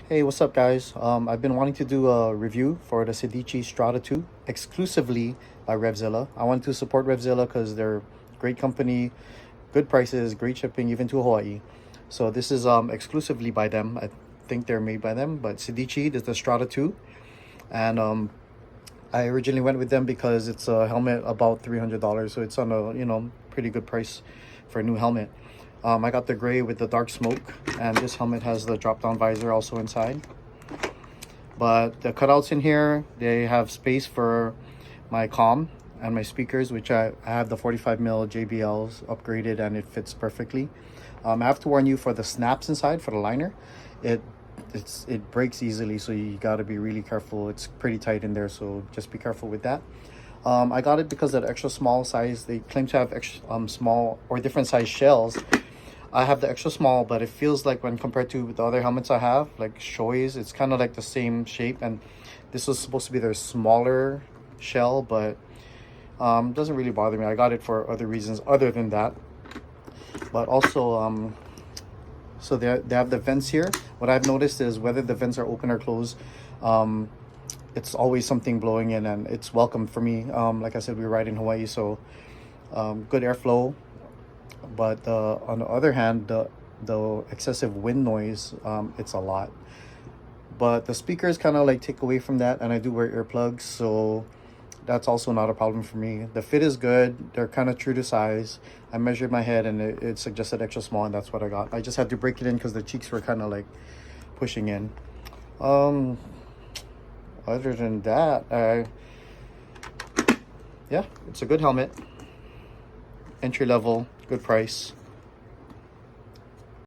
Hey, what's up, guys? I've been wanting to do a review for the Sedici Strada 2 exclusively by Revzilla. I want to support Revzilla because they're a great company, good prices, great shipping, even to Hawaii. So this is exclusively by them. I think they're made by them, but Sedici is the Strada 2, and I originally went with them because it's a helmet about $300, so it's on a pretty good price for a new helmet. I got the gray with the dark smoke, and this helmet has the drop-down visor also inside. But the cutouts in here, they have space for my comm and my speakers, which I have the 45mm JBLs upgraded, and it fits perfectly. I have to warn you, for the snaps inside, for the liner, it breaks easily, so you got to be really careful. It's pretty tight in there, so just be careful with that. I got it because of the extra small size. They claim to have extra small or different size shells. I have the extra small, but it feels like when compared to the other helmets I have, like Shoei's, it's kind of like the same shape, and this was supposed to be their smaller shell, but doesn't really bother me. I got it for other reasons other than that. But also so they have the vents here. What I've noticed is whether the vents are open or closed, it's always something blowing in, and it's welcome for me. Like I said, we ride in Hawaii, so good airflow. But on the other hand, the excessive wind noise, it's a lot. But the speakers kind of like take away from that, and I do wear earplugs, so that's also not a problem for me. The fit is good. They're kind of true to size. I measured my head, and it suggested extra small, and that's what I got. I just had to break it in because the cheeks were kind of like pushing in. Other than that, yeah, it's a good helmet. Entry level, good price.